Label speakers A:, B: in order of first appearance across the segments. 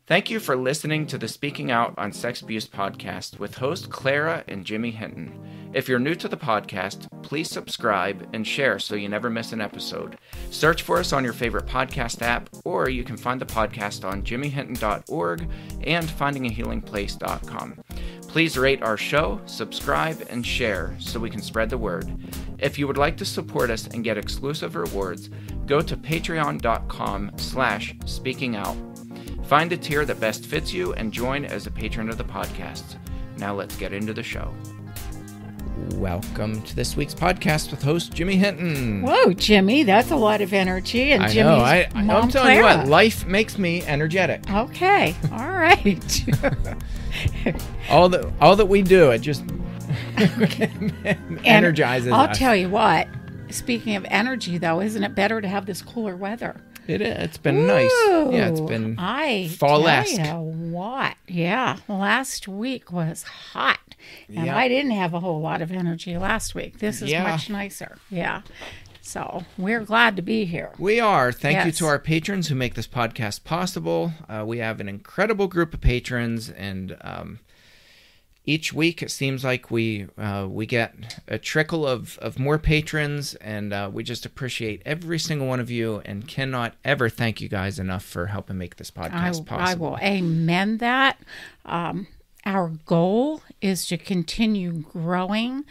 A: Thank you for listening to the Speaking Out on Sex Abuse podcast with host Clara and Jimmy Hinton. If you're new to the podcast, please subscribe and share so you never miss an episode. Search for us on your favorite podcast app, or you can find the podcast on jimmyhinton.org and findingahealingplace.com. Please rate our show, subscribe, and share so we can spread the word. If you would like to support us and get exclusive rewards, go to patreon.com/speakingout. Find a tier that best fits you and join as a patron of the podcast. Now let's get into the show. Welcome to this week's podcast with host Jimmy Hinton.
B: Whoa, Jimmy, that's a lot of energy. And Jimmy's mom,
A: I'm telling you what, life makes me energetic.
B: Okay, all right.
A: all that we do, it just energizes us.
B: I'll tell you what, speaking of energy, though, isn't it better to have this cooler weather?
A: It is. It's been nice. Yeah, it's been fall-esque.
B: I tell you what, yeah, last week was hot, and
A: yeah.
B: I didn't have a whole lot of energy last week. This is much nicer. Yeah, so we're glad to be here.
A: We are. Thank you to our patrons who make this podcast possible. We have an incredible group of patrons, and each week it seems like we get a trickle of more patrons, and we just appreciate every single one of you and cannot ever thank you guys enough for helping make this podcast possible.
B: I will amen that. Our goal is to continue growing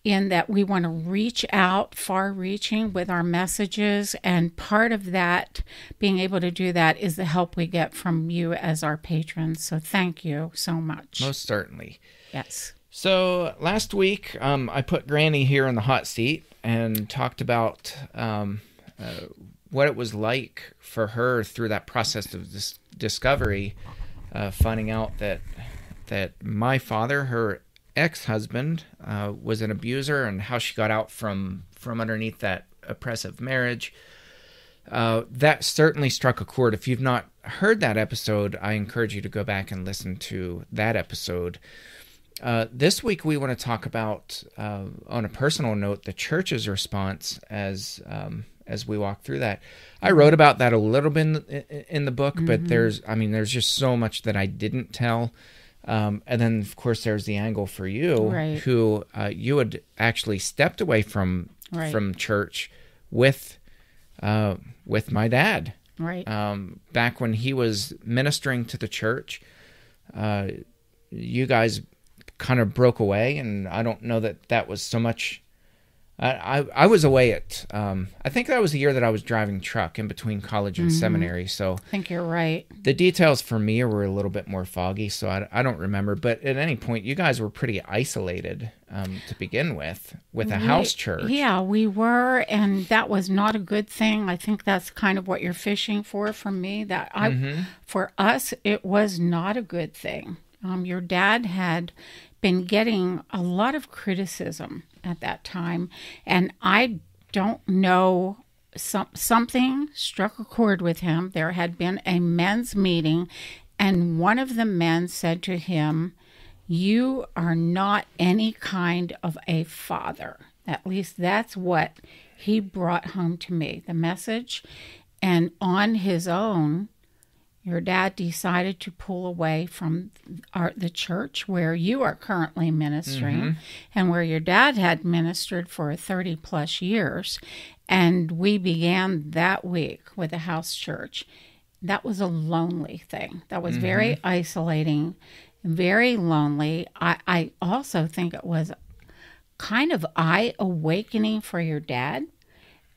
B: in that we want to reach out, far-reaching with our messages, and part of that, being able to do that, is the help we get from you as our patrons. So thank you so much.
A: Most certainly.
B: Yes.
A: So last week, I put Granny here in the hot seat and talked about what it was like for her through that process of discovery, finding out that my father, her ex-husband, was an abuser, and how she got out from underneath that oppressive marriage. That certainly struck a chord. If you've not heard that episode, I encourage you to go back and listen to that episode. This week we want to talk about, on a personal note, the church's response as we walk through that. I wrote about that a little bit in the book, but there's just so much that I didn't tell. And then, of course, there's the angle for you,
B: right,
A: who you had actually stepped away from church with my dad.
B: Right.
A: Back when he was ministering to the church, you guys kind of broke away, and I don't know that was so much. I was away at, I think that was the year that I was driving truck in between college and seminary, so
B: I think you're right.
A: The details for me were a little bit more foggy, so I don't remember, but at any point, you guys were pretty isolated to begin with a house church.
B: Yeah, we were, and that was not a good thing. I think that's kind of what you're fishing for me, that for us, it was not a good thing. Your dad had been getting a lot of criticism at that time, and I don't know, something struck a chord with him. There had been a men's meeting, and one of the men said to him, "You are not any kind of a father." At least that's what he brought home to me, the message. And on his own, your dad decided to pull away from the church where you are currently ministering, and where your dad had ministered for 30-plus years. And we began that week with a house church. That was a lonely thing. That was very isolating, very lonely. I also think it was kind of eye-awakening for your dad.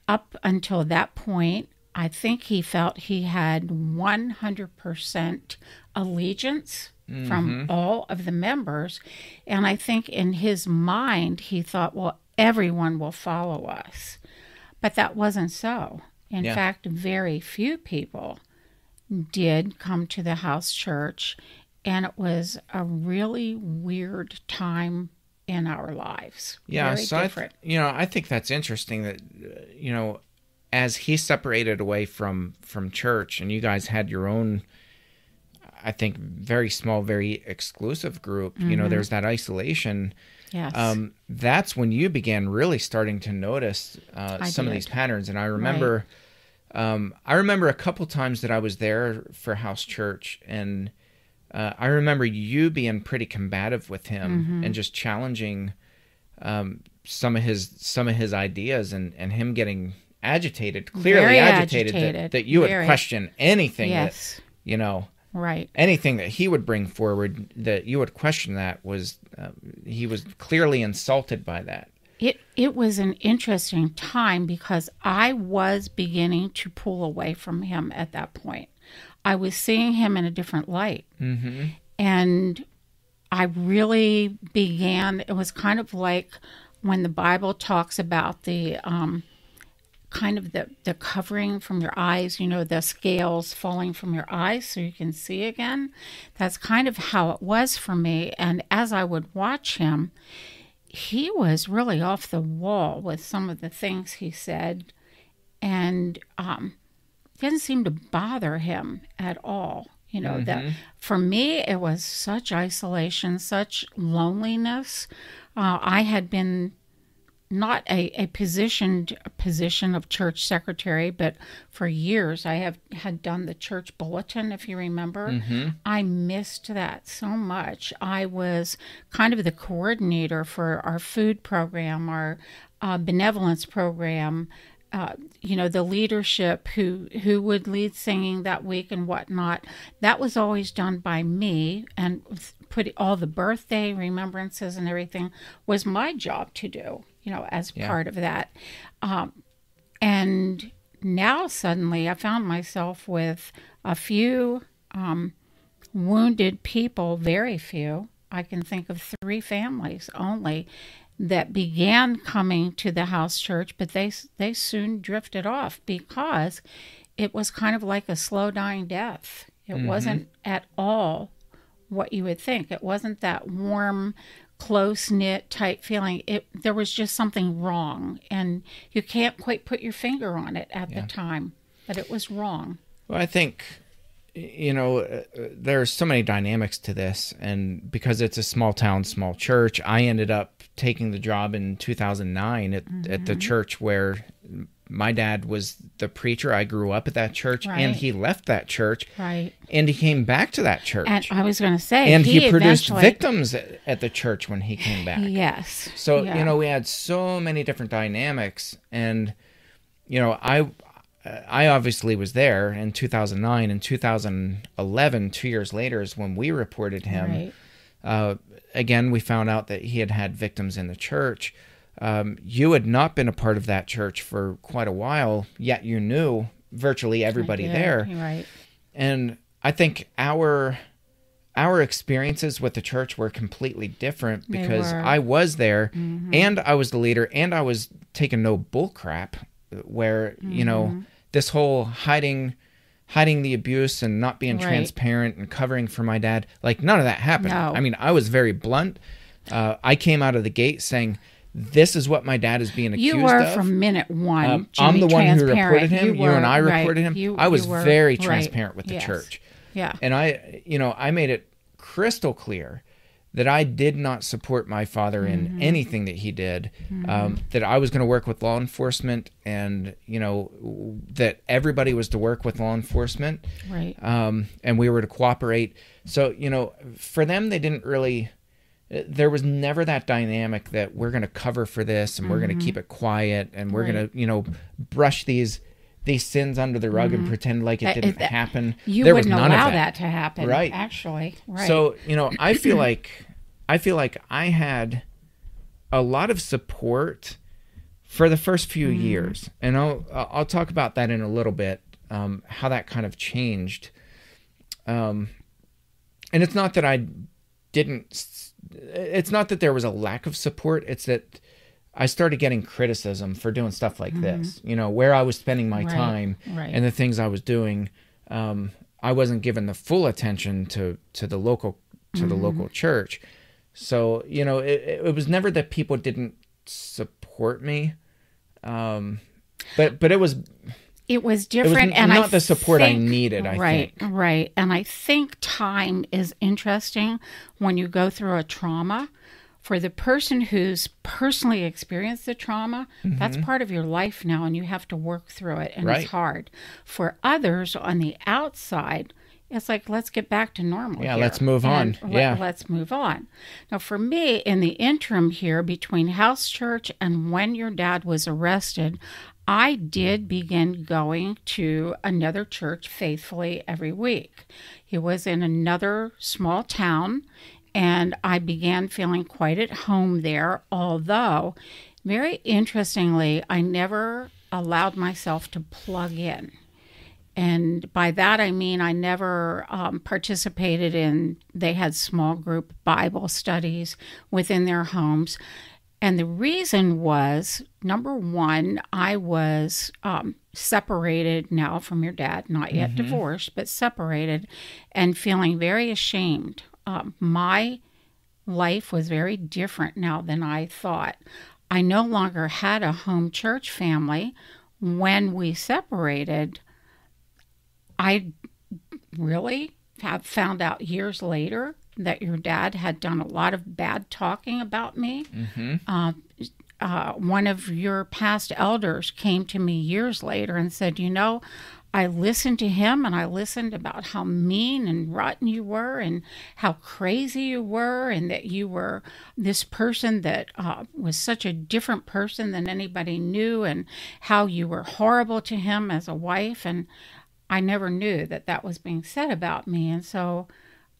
B: Up until that point, I think he felt he had 100% allegiance from all of the members. And I think in his mind, he thought, well, everyone will follow us. But that wasn't so. In fact, very few people did come to the house church. And it was a really weird time in our lives.
A: Yeah,
B: very
A: so
B: different.
A: I think that's interesting that, as he separated away from church, and you guys had your own, I think, very small, very exclusive group, there's that isolation.
B: Yes.
A: That's when you began really starting to notice some of these patterns. And I remember I remember a couple times that I was there for house church, and I remember you being pretty combative with him and just challenging some of his ideas, and him getting agitated, clearly
B: Very
A: agitated. That you would question anything
B: Yes.
A: that,
B: Right.
A: anything that he would bring forward, that you would question. That was he was clearly insulted by that.
B: It was an interesting time because I was beginning to pull away from him at that point. I was seeing him in a different light. And I really began, it was kind of like when the Bible talks about the kind of the covering from your eyes, the scales falling from your eyes so you can see again. That's kind of how it was for me. And as I would watch him, he was really off the wall with some of the things he said, and it didn't seem to bother him at all. That for me, it was such isolation, such loneliness. I had been not a position of church secretary, but for years I had done the church bulletin, if you remember. I missed that so much. I was kind of the coordinator for our food program, our benevolence program, the leadership who would lead singing that week and whatnot. That was always done by me, and put all the birthday remembrances and everything was my job to do, as part of that. And now suddenly I found myself with a few wounded people, very few. I can think of 3 families only that began coming to the house church, but they soon drifted off because it was kind of like a slow dying death. It wasn't at all what you would think. It wasn't that warm, close-knit type feeling. There was just something wrong, and you can't quite put your finger on it at the time, but it was wrong.
A: Well, I think, there's so many dynamics to this, and because it's a small town, small church, I ended up taking the job in 2009 at the church where my dad was the preacher. I grew up at that church, and he left that church, and he came back to that church.
B: And I was going to say,
A: and he produced victims at the church when he came back.
B: Yes.
A: So we had so many different dynamics, and I obviously was there in 2009. In 2011, 2 years later, is when we reported him. Again, we found out that he had victims in the church. You had not been a part of that church for quite a while, yet you knew virtually everybody there.
B: Right.
A: And I think our experiences with the church were completely different because I was there, and I was the leader, and I was taking no bull crap where, this whole hiding the abuse and not being transparent and covering for my dad, like none of that happened.
B: No.
A: I mean, I was very blunt. I came out of the gate saying, this is what my dad is being accused of.
B: You were from minute one.
A: I'm the one who reported him. You and I
B: right.
A: reported him. I was very transparent with the church.
B: Yeah.
A: And I made it crystal clear that I did not support my father in anything that he did, that I was going to work with law enforcement, and, that everybody was to work with law enforcement.
B: Right.
A: And we were to cooperate. So, for them, they didn't really, there was never that dynamic that we're going to cover for this and we're going to keep it quiet and we're going to, brush these sins under the rug and pretend like it didn't happen.
B: You
A: there
B: wouldn't
A: was none
B: allow
A: of
B: that to happen,
A: right?
B: Actually, right.
A: So I feel like I had a lot of support for the first few years, and I'll talk about that in a little bit, how that kind of changed. And it's not that I didn't. It's not that there was a lack of support. It's that I started getting criticism for doing stuff like this, where I was spending my time and the things I was doing. I wasn't given the full attention to the local church. So, it was never that people didn't support me. But it was
B: different, and
A: not the support I needed, I think.
B: Right. And I think time is interesting when you go through a trauma, for the person who's personally experienced the trauma, that's part of your life now, and you have to work through it, and
A: Right.
B: it's hard. For others on the outside, it's like, let's get back to normal.
A: Yeah,
B: here,
A: let's move on.
B: and
A: Yeah.
B: let's move on. Now, for me, in the interim here, between house church and when your dad was arrested, I did begin going to another church faithfully every week. It was in another small town, and I began feeling quite at home there, although, very interestingly, I never allowed myself to plug in. And by that, I mean I never participated in, they had small group Bible studies within their homes. And the reason was, number one, I was separated now from your dad, not yet divorced, but separated, and feeling very ashamed. My life was very different now than I thought. I no longer had a home church family. When we separated, I really have found out years later that your dad had done a lot of bad talking about me. One of your past elders came to me years later and said, you know, I listened to him, and I listened about how mean and rotten you were and how crazy you were, and that you were this person that was such a different person than anybody knew, and how you were horrible to him as a wife. And I never knew that that was being said about me. And so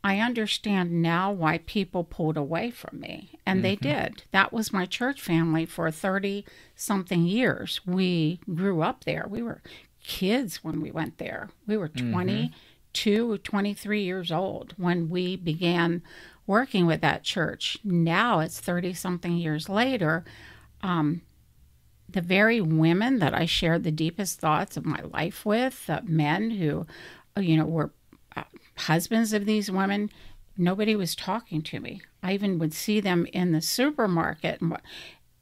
B: I understand now why people pulled away from me. And they did. That was my church family for 30-something years. We grew up there. We were kids when we went there. We were 22, 23 years old when we began working with that church. Now it's 30-something years later. The very women that I shared the deepest thoughts of my life with, men who, were husbands of these women, nobody was talking to me. I even would see them in the supermarket,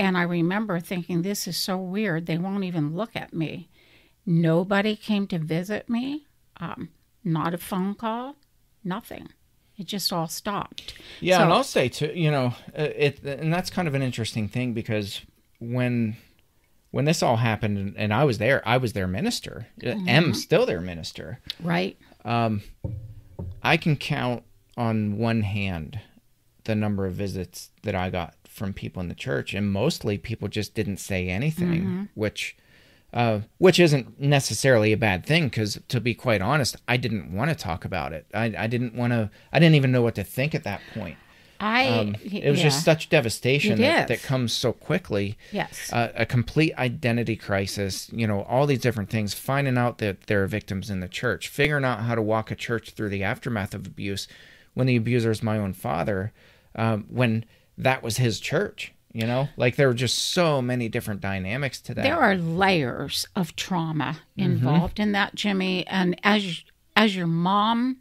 B: and I remember thinking, this is so weird. They won't even look at me. Nobody came to visit me, not a phone call, nothing. It just all stopped.
A: Yeah,
B: So-
A: and I'll say too, and that's kind of an interesting thing, because when this all happened, and I was their minister. am still their minister.
B: Right.
A: I can count on one hand the number of visits that I got from people in the church, and mostly people just didn't say anything, which isn't necessarily a bad thing, because, to be quite honest, I didn't want to talk about it. I didn't even know what to think at that point. It was just such devastation that comes so quickly.
B: Yes.
A: A complete identity crisis, all these different things, finding out that there are victims in the church, figuring out how to walk a church through the aftermath of abuse when the abuser is my own father, when that was his church, like there were just so many different dynamics to that.
B: There are layers of trauma involved in that, Jimmy. And as your mom,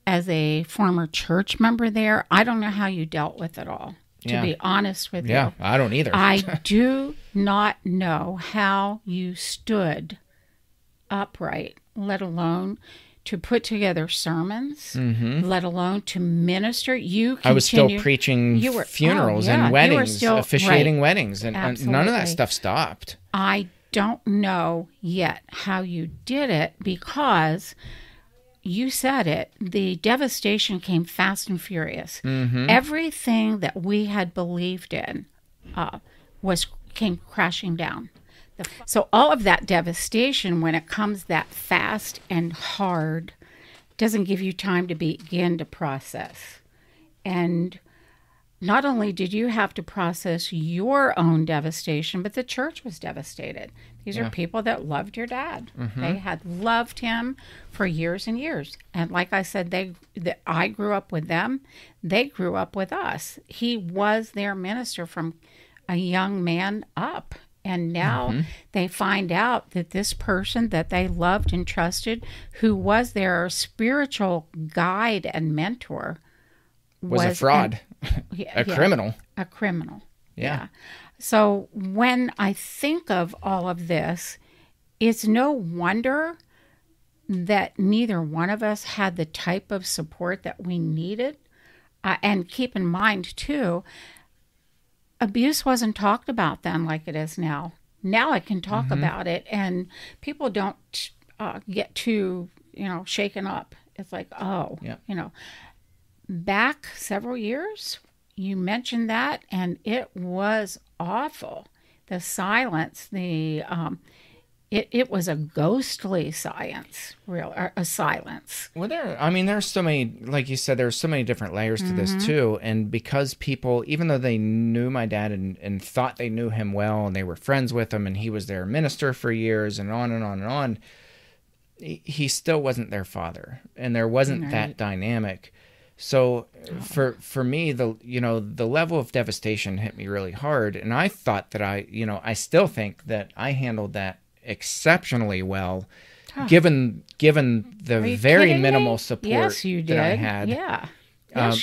B: as a former church member there, I don't know how you dealt with it all, to be honest with you.
A: Yeah, I don't either.
B: I do not know how you stood upright, let alone to put together sermons, let alone to minister.
A: I was still preaching funerals and weddings, officiating weddings, and none of that stuff stopped.
B: I don't know yet how you did it, because you said it, the devastation came fast and furious. Everything that we had believed in came crashing down. So all of that devastation, when it comes that fast and hard, doesn't give you time to begin to process. And not only did you have to process your own devastation, but the church was devastated. These are people that loved your dad. They had loved him for years and years. And like I said, I grew up with them. They grew up with us. He was their minister from a young man up. And now they find out that this person that they loved and trusted, who was their spiritual guide and mentor,
A: was a fraud, a criminal.
B: A criminal.
A: Yeah.
B: So when I think of all of this, it's no wonder that neither one of us had the type of support that we needed. And keep in mind, too, abuse wasn't talked about then like it is now. Now I can talk about it, and people don't get too, shaken up. It's like, oh, back several years, you mentioned that, and it was awful. The silence, it was a ghostly silence.
A: Well, there's so many, like you said, there's so many different layers to this too. And because people, even though they knew my dad and thought they knew him well, and they were friends with him, and he was their minister for years, and on and on and on, he still wasn't their father, and there wasn't that dynamic. So for me, the level of devastation hit me really hard, and I thought that I still think that I handled that exceptionally well, given the very minimal support that I had.
B: Yeah.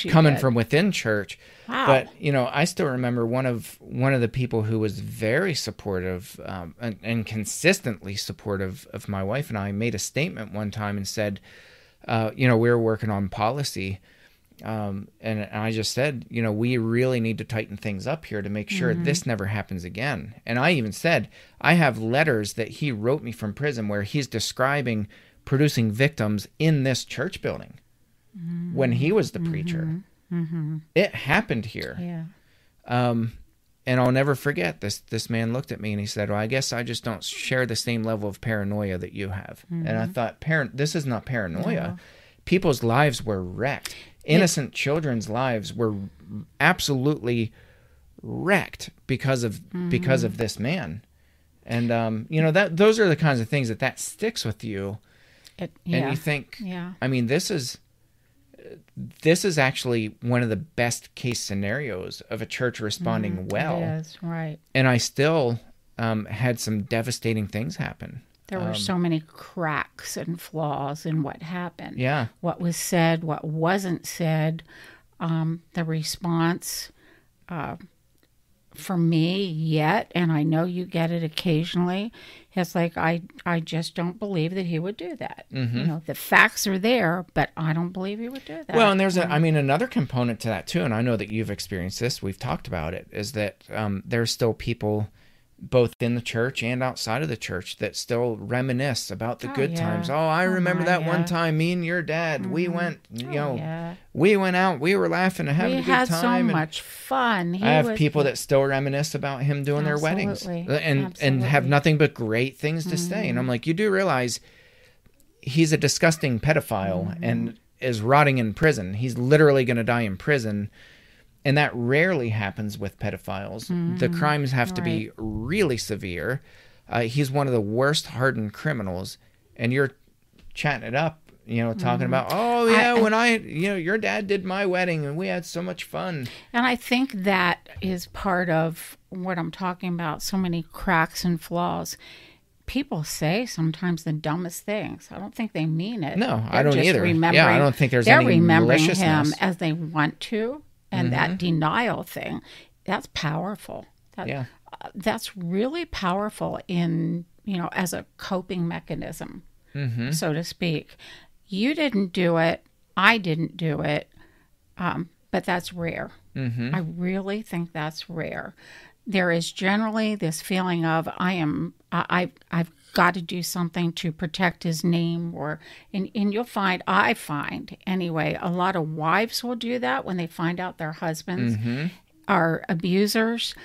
A: Coming from within church.
B: Wow.
A: But I still remember one of the people who was very supportive and consistently supportive of my wife and I made a statement one time and said, we were working on policy. And I just said, we really need to tighten things up here to make sure this never happens again. And I even said, I have letters that he wrote me from prison where he's describing producing victims in this church building when he was the preacher. It happened here.
B: Yeah.
A: And I'll never forget this man looked at me and he said, well, I guess I just don't share the same level of paranoia that you have. And I thought, this is not paranoia.
B: No.
A: People's lives were wrecked. Innocent children's lives were absolutely wrecked because of this man. And those are the kinds of things that sticks with you. And you think, I mean, this is actually one of the best case scenarios of a church responding well.
B: It is, right.
A: And I still had some devastating things happen.
B: There were so many cracks and flaws in what happened.
A: Yeah.
B: What was said, what wasn't said, the response for me yet, and I know you get it occasionally, it's like, I just don't believe that he would do that. The facts are there, but I don't believe he would do that.
A: Well, and there's another component to that too, and I know that you've experienced this, we've talked about it, is that there's still people both in the church and outside of the church that still reminisce about the good times. Oh, I remember that one time me and your dad, we went, we went out, we were laughing and having a good time.
B: We had so much fun.
A: I have people that still reminisce about him doing their weddings and have nothing but great things to say. And I'm like, you do realize he's a disgusting pedophile and is rotting in prison. He's literally going to die in prison. And that rarely happens with pedophiles. The crimes have to be really severe. He's one of the worst hardened criminals. And you're chatting it up, talking about, when your dad did my wedding and we had so much fun.
B: And I think that is part of what I'm talking about, so many cracks and flaws. People say sometimes the dumbest things. I don't think they mean it.
A: No, I don't either. Yeah, I don't think there's any
B: remembering
A: maliciousness.
B: him as they want to. And that denial thing, that's powerful. That's really powerful in, as a coping mechanism, so to speak. You didn't do it. I didn't do it. But that's rare. I really think that's rare. There is generally this feeling of I've got to do something to protect his name, and you'll find, I find anyway, a lot of wives will do that when they find out their husbands are abusers.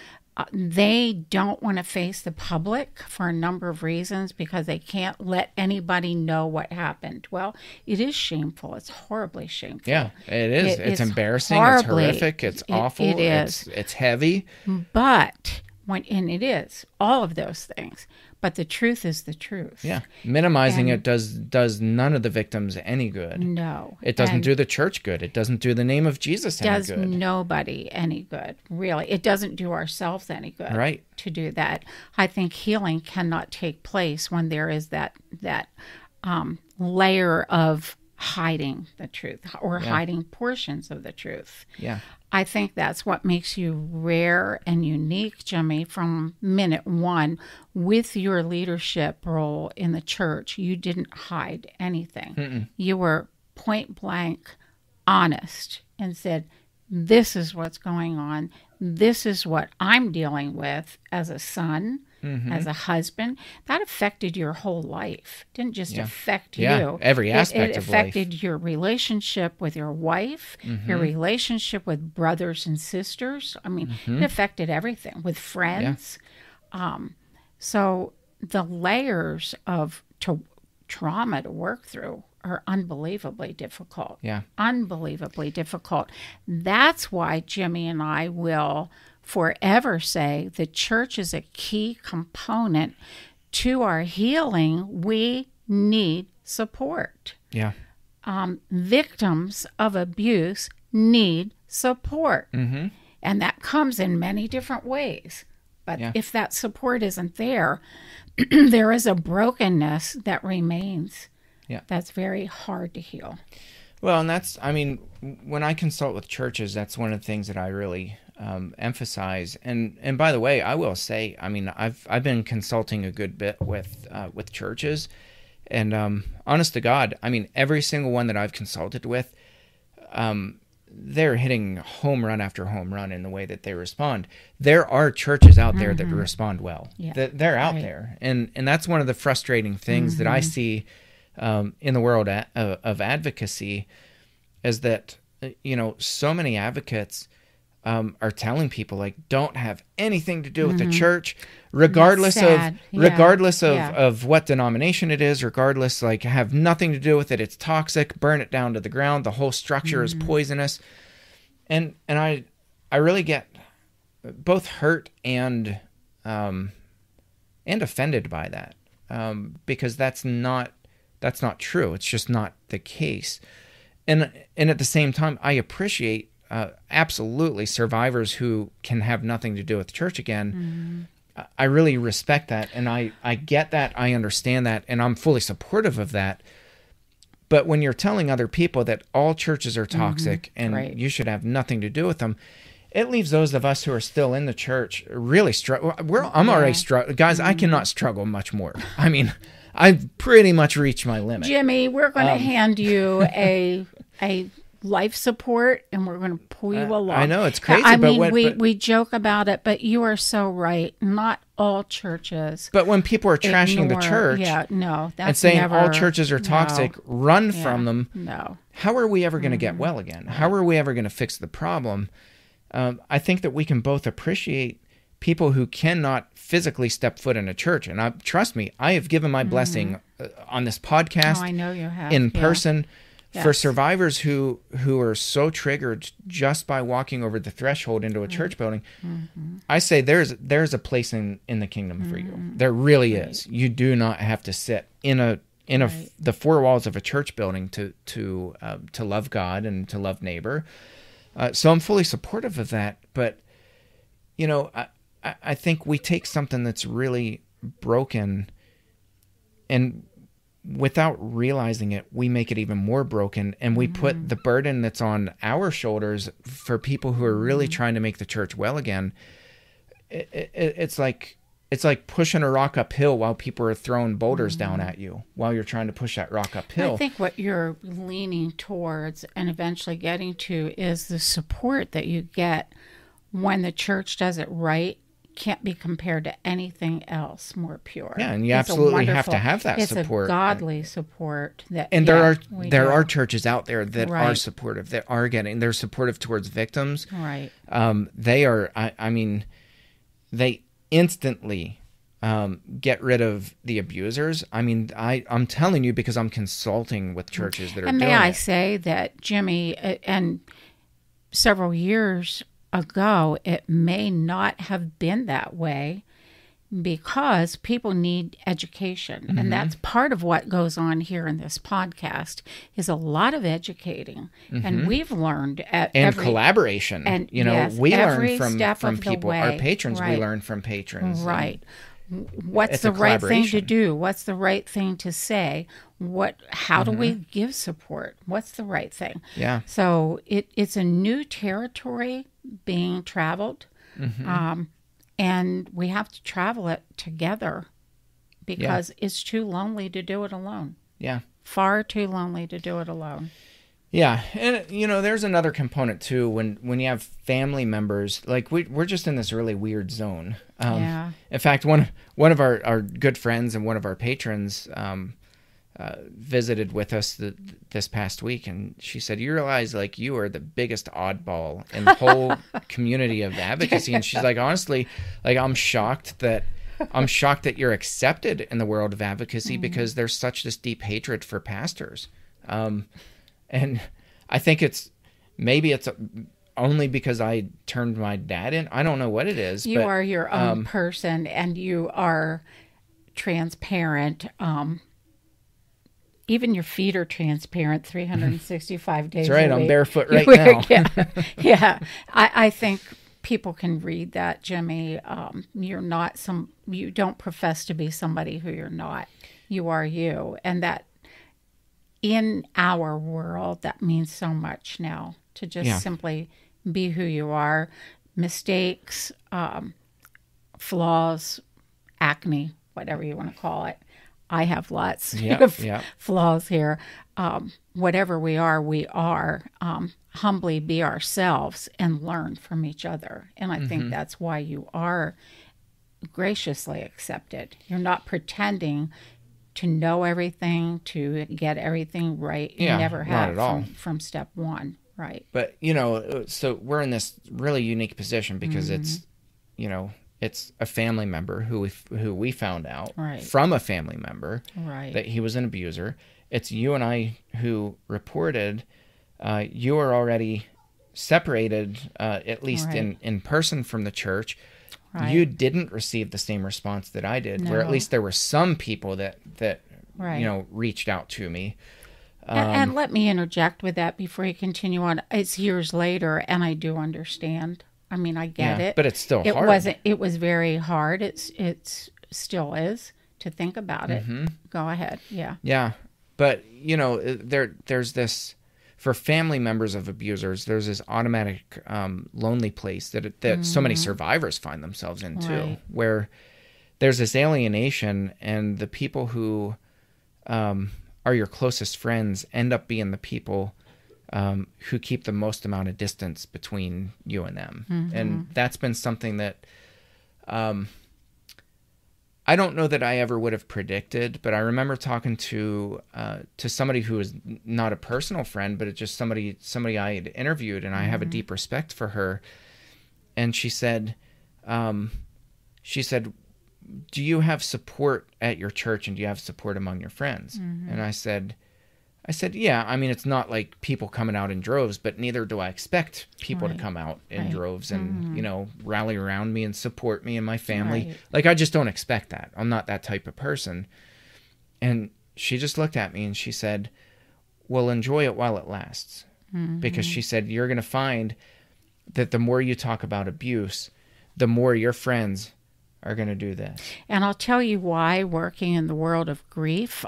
B: They don't want to face the public for a number of reasons because they can't let anybody know what happened. Well, it is shameful. It's horribly shameful.
A: Yeah, it is. It's embarrassing. It's horrific. It's awful.
B: It is.
A: It's heavy.
B: But and it is all of those things. But the truth is the truth.
A: Yeah. Minimizing it does none of the victims any good.
B: No.
A: It doesn't do the church good. It doesn't do the name of Jesus any good.
B: It does nobody any good, really. It doesn't do ourselves any good.
A: Right.
B: To do that. I think healing cannot take place when there is that layer of hiding the truth or hiding portions of the truth.
A: Yeah.
B: I think that's what makes you rare and unique, Jimmy, from minute one with your leadership role in the church. You didn't hide anything. You were point blank honest and said, this is what's going on. this is what I'm dealing with as a son, as a husband. That affected your whole life. It didn't just affect you.
A: Every aspect
B: it
A: of life.
B: affected your relationship with your wife, your relationship with brothers and sisters. I mean, it affected everything, with friends. So the layers of trauma to work through are unbelievably difficult.
A: Yeah.
B: Unbelievably difficult. That's why Jimmy and I will forever say the church is a key component to our healing. We need support.
A: Yeah.
B: Victims of abuse need support. And that comes in many different ways. But if that support isn't there, there is a brokenness that remains.
A: Yeah.
B: That's very hard to heal.
A: Well, and that's, I mean, when I consult with churches, that's one of the things that I really emphasize. And by the way, I will say, I mean, I've been consulting a good bit with churches, and honest to God, I mean, every single one that I've consulted with, they're hitting home run after home run in the way that they respond. There are churches out there that respond well. Yeah. They're out there, and that's one of the frustrating things that I see in the world of advocacy, is that so many advocates are telling people, like, don't have anything to do with the church, regardless of what denomination it is, regardless, like, have nothing to do with it. It's toxic. Burn it down to the ground. The whole structure is poisonous. And I really get both hurt and offended by that, because that's not true. It's just not the case. And at the same time, I appreciate absolutely survivors who can have nothing to do with church again. I really respect that, and I get that, I understand that, and I'm fully supportive of that. But when you're telling other people that all churches are toxic and you should have nothing to do with them, it leaves those of us who are still in the church really struggle. I'm already struggling. Guys, I cannot struggle much more. I mean, I've pretty much reached my limit.
B: Jimmy, we're going to hand you a life support, and we're going to pull you along.
A: I know, it's crazy.
B: I mean, we joke about it, but you are so right. Not all churches.
A: But when people are trashing the church,
B: and
A: saying all churches are toxic, run from them.
B: No.
A: How are we ever going to get well again? How are we ever going to fix the problem? I think that we can both appreciate people who cannot physically step foot in a church. And trust me, I have given my blessing on this podcast.
B: I know you have.
A: In person. For survivors who are so triggered just by walking over the threshold into a church building, I say there's a place in the kingdom for you. There really is. You do not have to sit in the four walls of a church building to love God and to love neighbor. So I'm fully supportive of that. But I think we take something that's really broken, and without realizing it, we make it even more broken, and we put the burden that's on our shoulders for people who are really trying to make the church well again. It's like pushing a rock uphill while people are throwing boulders down at you while you're trying to push that rock uphill.
B: I think what you're leaning towards and eventually getting to is the support that you get when the church does it right. Can't be compared to anything else more pure.
A: Yeah, and you absolutely have to have that support.
B: It's a godly support.
A: There are churches out there that are supportive, that are they're supportive towards victims.
B: Right.
A: They are, I mean, they instantly get rid of the abusers. I mean, I'm telling you because I'm consulting with churches that are doing it. And
B: may I say that, Jimmy, and several years ago, it may not have been that way because people need education. And that's part of what goes on here in this podcast is a lot of educating. And we've learned
A: collaboration. And we learn from people. Our patrons, we learn from patrons.
B: Right. What's the right thing to do? What's the right thing to say? How do we give support? What's the right thing?
A: Yeah.
B: So it's a new territory being traveled, and we have to travel it together because it's too lonely to do it alone.
A: Yeah.
B: Far too lonely to do it alone.
A: Yeah, and there's another component too when you have family members, like we're just in this really weird zone.
B: Yeah.
A: In fact, one of our good friends and one of our patrons visited with us this past week, and she said, "You realize like you are the biggest oddball in the whole community of advocacy," and she's like, "Honestly, like I'm shocked that you're accepted in the world of advocacy because there's such this deep hatred for pastors." And I think it's only because I turned my dad in. I don't know what it is.
B: You are your own person, and you are transparent. Even your feet are transparent 365 days
A: That's right.
B: a week.
A: I'm barefoot right now.
B: Yeah. I think people can read that, Jimmy. You don't profess to be somebody who you're not. You are you. And that, in our world, that means so much now, to just simply be who you are. Mistakes, flaws, acne, whatever you want to call it. I have lots of flaws here. Whatever we are. Humbly be ourselves and learn from each other. And I think that's why you are graciously accepted. You're not pretending to know everything, to get everything right. You never have, not at all. From step one, right?
A: But, so we're in this really unique position because it's a family member who we found out from a family member that he was an abuser. It's you and I who reported. You were already separated, at least in person, from the church. Right. You didn't receive the same response that I did, where at least there were some people that reached out to me.
B: And let me interject with that before you continue on. It's years later, and I do understand. I mean, I get it.
A: But it's still hard.
B: It was very hard. It still is to think about it. Go ahead. Yeah.
A: Yeah. But, there's this... For family members of abusers, there's this automatic lonely place that so many survivors find themselves in too, where there's this alienation, and the people who are your closest friends end up being the people who keep the most amount of distance between you and them. And that's been something that I don't know that I ever would have predicted, but I remember talking to somebody who was not a personal friend, but it's just somebody I had interviewed, and I have a deep respect for her. And she said, "Do you have support at your church, and do you have support among your friends?" And I said, yeah. I mean, it's not like people coming out in droves, but neither do I expect people to come out in droves and, rally around me and support me and my family. Right. Like, I just don't expect that. I'm not that type of person. And she just looked at me and she said, "Well, enjoy it while it lasts." Because she said, you're going to find that the more you talk about abuse, the more your friends are going to do this.
B: And I'll tell you why working in the world of grief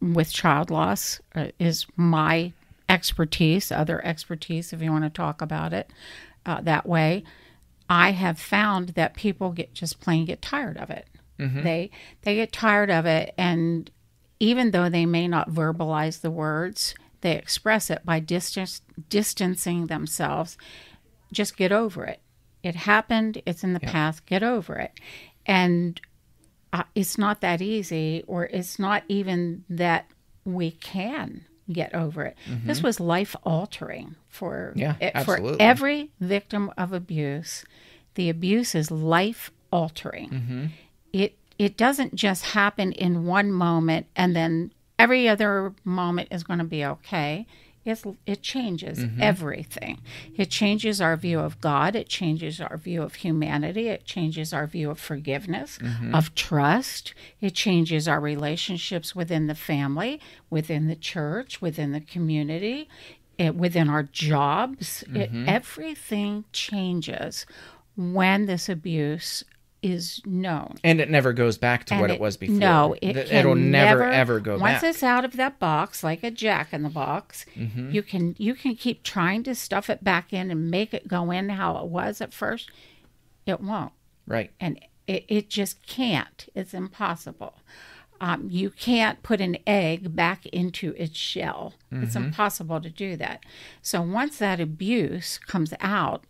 B: with child loss is my expertise, other expertise, if you want to talk about it that way. I have found that people get tired of it. They get tired of it, and even though they may not verbalize the words, they express it by distancing themselves. Just get over it. It happened. It's in the past. Get over it. And it's not that easy, or it's not even that we can get over it. This was life-altering for every victim of abuse. The abuse is life-altering. It doesn't just happen in one moment and then every other moment is going to be okay. It changes everything. It changes our view of God. It changes our view of humanity. It changes our view of forgiveness, of trust. It changes our relationships within the family, within the church, within the community, within our jobs. Everything changes when this abuse is known.
A: And it never goes back to what it was before.
B: No,
A: it'll never ever go back.
B: Once it's out of that box, like a jack in the box, you can keep trying to stuff it back in and make it go in how it was at first. It won't.
A: Right.
B: And it just can't. It's impossible. You can't put an egg back into its shell. It's impossible to do that. So once that abuse comes out,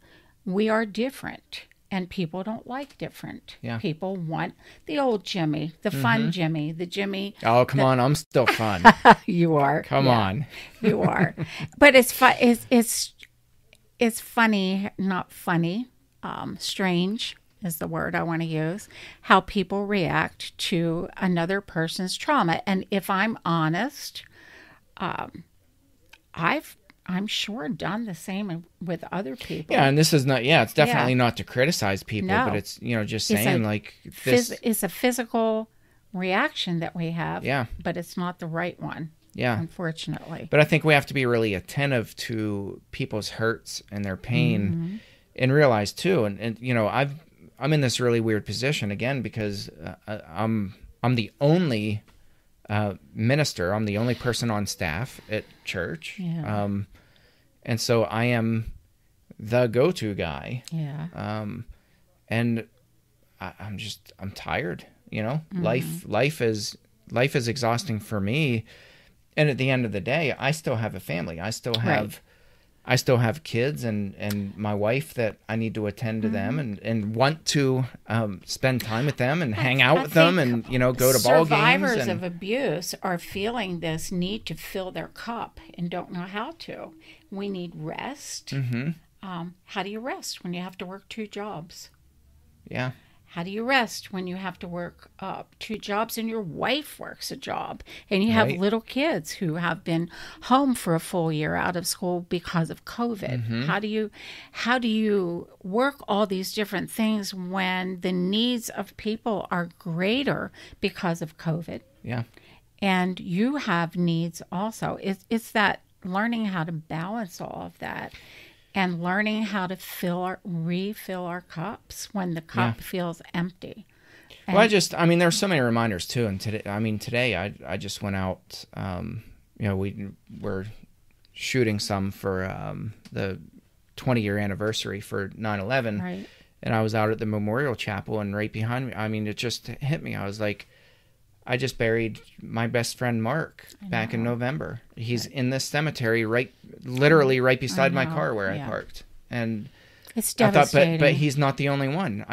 B: we are different. And people don't like different.
A: Yeah.
B: People want the old Jimmy, the fun Jimmy, the Jimmy.
A: Oh, come on. I'm still fun.
B: You are.
A: Come on.
B: You are. But it's funny, not funny. Strange is the word I want to use. How people react to another person's trauma. And if I'm honest, I'm sure done the same with other people.
A: Yeah, and this is not, it's definitely not to criticize people, but it's, just saying this.
B: It's a physical reaction that we have,
A: Yeah.
B: but it's not the right one, unfortunately.
A: But I think we have to be really attentive to people's hurts and their pain and realize too, and I'm in this really weird position again because I'm the only minister. I'm the only person on staff at church.
B: Yeah.
A: And so I am the go-to guy.
B: Yeah.
A: And I'm tired, Life is exhausting for me. And at the end of the day, I still have a family. I still have kids and my wife that I need to attend to them and want to spend time with them and hang out with them and, go to ball games.
B: Survivors of abuse are feeling this need to fill their cup and don't know how to. We need rest. How do you rest when you have to work 2 jobs?
A: Yeah.
B: How do you rest when you have to work 2 jobs and your wife works a job and you have little kids who have been home for a full year out of school because of COVID? How do you work all these different things when the needs of people are greater because of COVID?
A: Yeah.
B: And you have needs also. It's that learning how to balance all of that. And learning how to refill our cups when the cup feels empty. And
A: well, there's so many reminders too. And today I just went out, we were shooting some for the 20-year anniversary for 9/11.
B: Right.
A: And I was out at the Memorial Chapel and right behind me, it just hit me. I was like, I just buried my best friend Mark back in November. He's in this cemetery literally right beside my car where I parked. And
B: it's devastating.
A: But he's not the only one.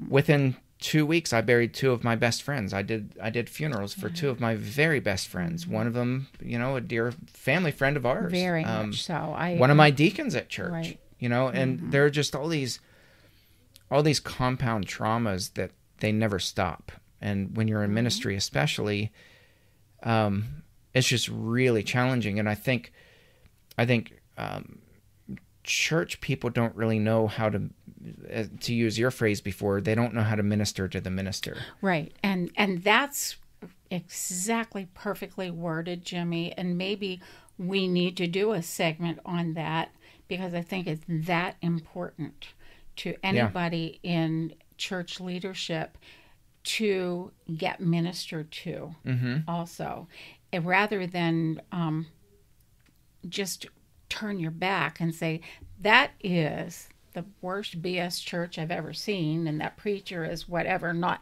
A: Within 2 weeks I buried 2 of my best friends. I did funerals for 2 of my very best friends. One of them, a dear family friend of ours.
B: Very much so.
A: One of my deacons at church.
B: Right.
A: And there are just all these compound traumas that they never stop. And when you're in ministry, especially, it's just really challenging. And I think church people don't really know how to use your phrase before, they don't know how to minister to the minister.
B: Right. And that's exactly perfectly worded, Jimmy. And maybe we need to do a segment on that because I think it's that important to anybody in church leadership to get ministered to also, and rather than just turn your back and say, that is the worst BS church I've ever seen, and that preacher is whatever, not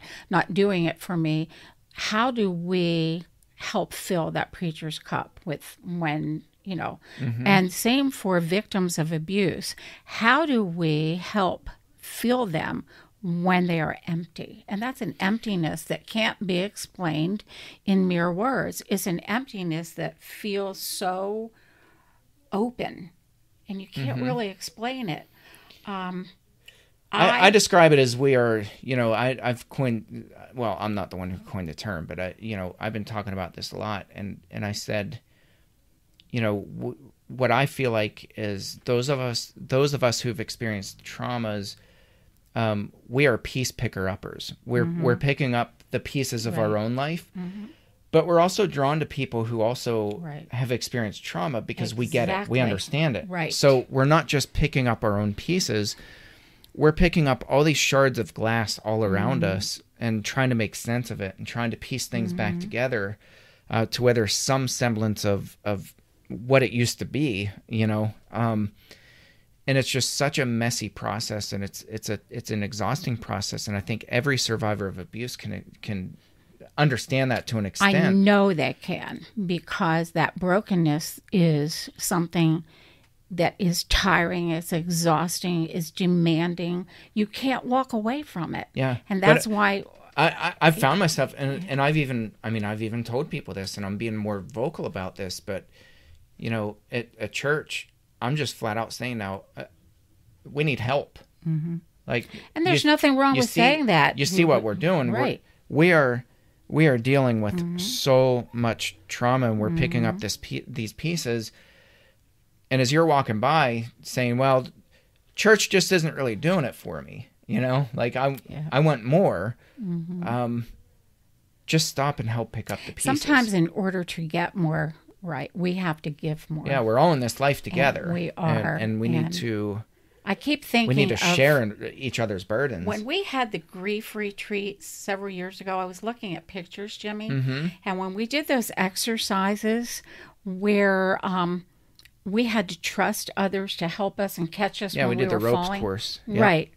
B: doing it for me. How do we help fill that preacher's cup with and same for victims of abuse. How do we help fill them when they are empty? And that's an emptiness that can't be explained in mere words. It's an emptiness that feels so open and you can't really explain it.
A: I describe it as we are, I've coined, well, I'm not the one who coined the term, but I've been talking about this a lot. And I said, what I feel like is those of us who've experienced traumas, we are piece picker-uppers. We're picking up the pieces of our own life, but we're also drawn to people who also have experienced trauma because we get it, we understand it.
B: Right.
A: So we're not just picking up our own pieces, we're picking up all these shards of glass all around us and trying to make sense of it and trying to piece things back together to where there's some semblance of what it used to be, and it's just such a messy process, and it's an exhausting process. And I think every survivor of abuse can understand that to an extent.
B: I know they can, because that brokenness is something that is tiring, it's exhausting, it's demanding. You can't walk away from it.
A: Yeah.
B: And that's why
A: I've found myself, and I've even told people this, and I'm being more vocal about this, but, you know, at church, I'm just flat out saying now, we need help.
B: Mm-hmm.
A: Like,
B: and there's nothing wrong with saying that.
A: You see what we're doing.
B: Right.
A: We are dealing with so much trauma, and we're picking up these pieces. And as you're walking by saying, well, church just isn't really doing it for me, you know, like I want more. Just stop and help pick up the pieces.
B: Sometimes in order to get more, right, we have to give more.
A: Yeah, we're all in this life together.
B: And we are.
A: And we need to...
B: I keep thinking
A: we need to share in each other's burdens.
B: When we had the grief retreat several years ago, I was looking at pictures, Jimmy, and when we did those exercises where we had to trust others to help us and catch us when we did
A: the
B: were
A: ropes
B: falling.
A: Course. Yeah.
B: Right.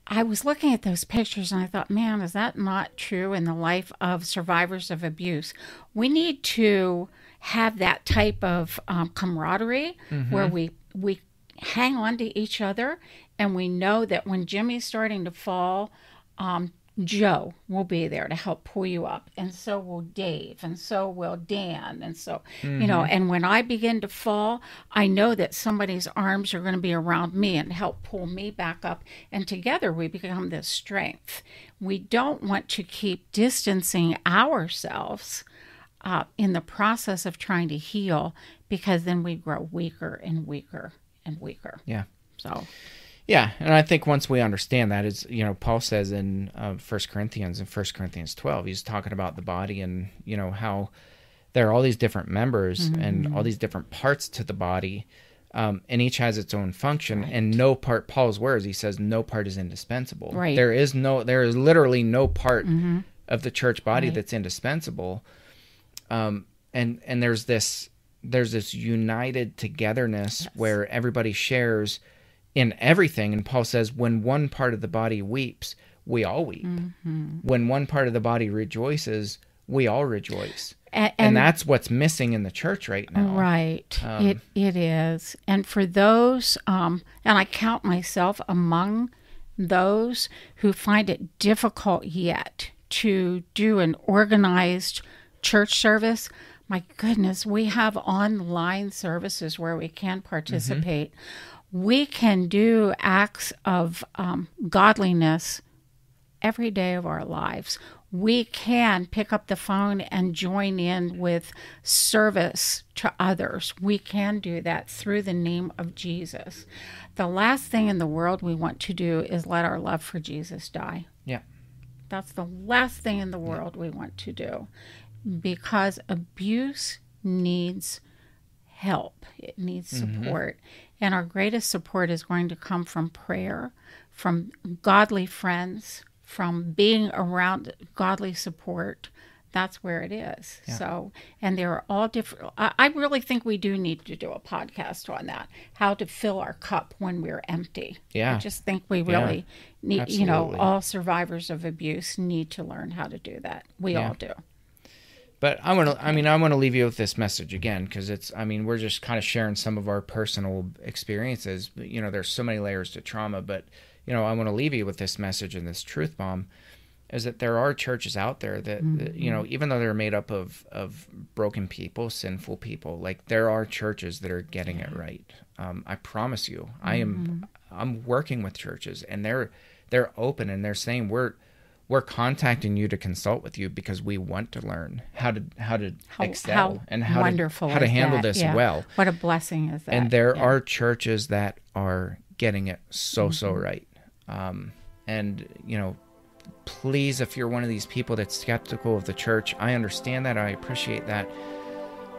B: I was looking at those pictures and I thought, man, is that not true in the life of survivors of abuse? We need to have that type of camaraderie where we hang on to each other, and we know that when Jimmy's starting to fall, Joe will be there to help pull you up, and so will Dave, and so will Dan, and so, you know, and when I begin to fall, I know that somebody's arms are going to be around me and help pull me back up, and together we become this strength. We don't want to keep distancing ourselves in the process of trying to heal, because then we grow weaker and weaker and weaker.
A: Yeah.
B: So.
A: Yeah, and I think once we understand that, is, you know, Paul says in 1 Corinthians, 12, he's talking about the body, and, you know, how there are all these different members and all these different parts to the body, and each has its own function, and no part, Paul's words, he says, no part is indispensable.
B: Right.
A: There is literally no part of the church body that's indispensable, and there's this united togetherness where everybody shares in everything. And Paul says, when one part of the body weeps, we all weep. When one part of the body rejoices, we all rejoice. And that's what's missing in the church right now.
B: Right. It is. And for those, and I count myself among those who find it difficult yet to do an organized church service, my goodness, we have online services where we can participate. We can do acts of godliness every day of our lives. We can pick up the phone and join in with service to others. We can do that through the name of Jesus. The last thing in the world we want to do is let our love for Jesus die. Yeah. That's the last thing in the world we want to do. Because abuse needs help. It needs support. And our greatest support is going to come from prayer, from godly friends, from being around godly support. That's where it is. Yeah. So, and there are all different, I really think we do need to do a podcast on that, how to fill our cup when we're empty. Yeah. I just think we really need, absolutely. You know, all survivors of abuse need to learn how to do that. We all do.
A: But I want to leave you with this message again, because we're just kind of sharing some of our personal experiences. You know, there's so many layers to trauma, but, you know, I want to leave you with this message and this truth bomb, is that there are churches out there that, you know, even though they're made up of broken people, sinful people, like, there are churches that are getting it right. I promise you, I'm working with churches, and they're open, and they're saying, we're contacting you to consult with you because we want to learn how to excel and how to handle this well.
B: What a blessing is that.
A: And there are churches that are getting it so right. And, you know, please, if you're one of these people that's skeptical of the church, I understand that. I appreciate that.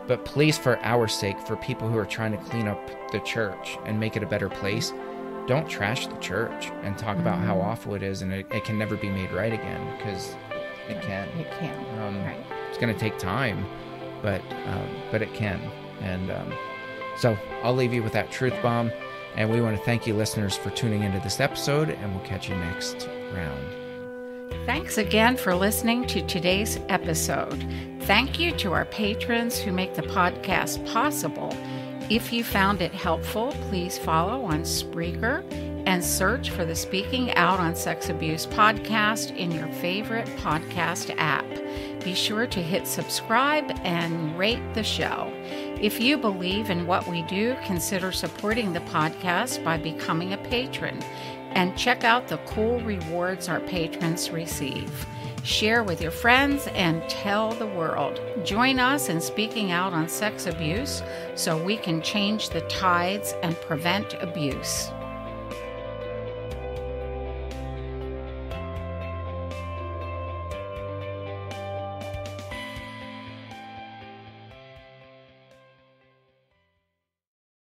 A: But please, for our sake, for people who are trying to clean up the church and make it a better place, don't trash the church and talk about how awful it is, and it can never be made right again, because it can.
B: It can. Right.
A: It's going to take time, but it can. And so I'll leave you with that truth bomb, and we want to thank you, listeners, for tuning into this episode, and we'll catch you next round.
B: Thanks again for listening to today's episode. Thank you to our patrons who make the podcast possible. If you found it helpful, please follow on Spreaker and search for the Speaking Out on Sex Abuse podcast in your favorite podcast app. Be sure to hit subscribe and rate the show. If you believe in what we do, consider supporting the podcast by becoming a patron and check out the cool rewards our patrons receive. Share with your friends and tell the world. Join us in speaking out on sex abuse so we can change the tides and prevent abuse.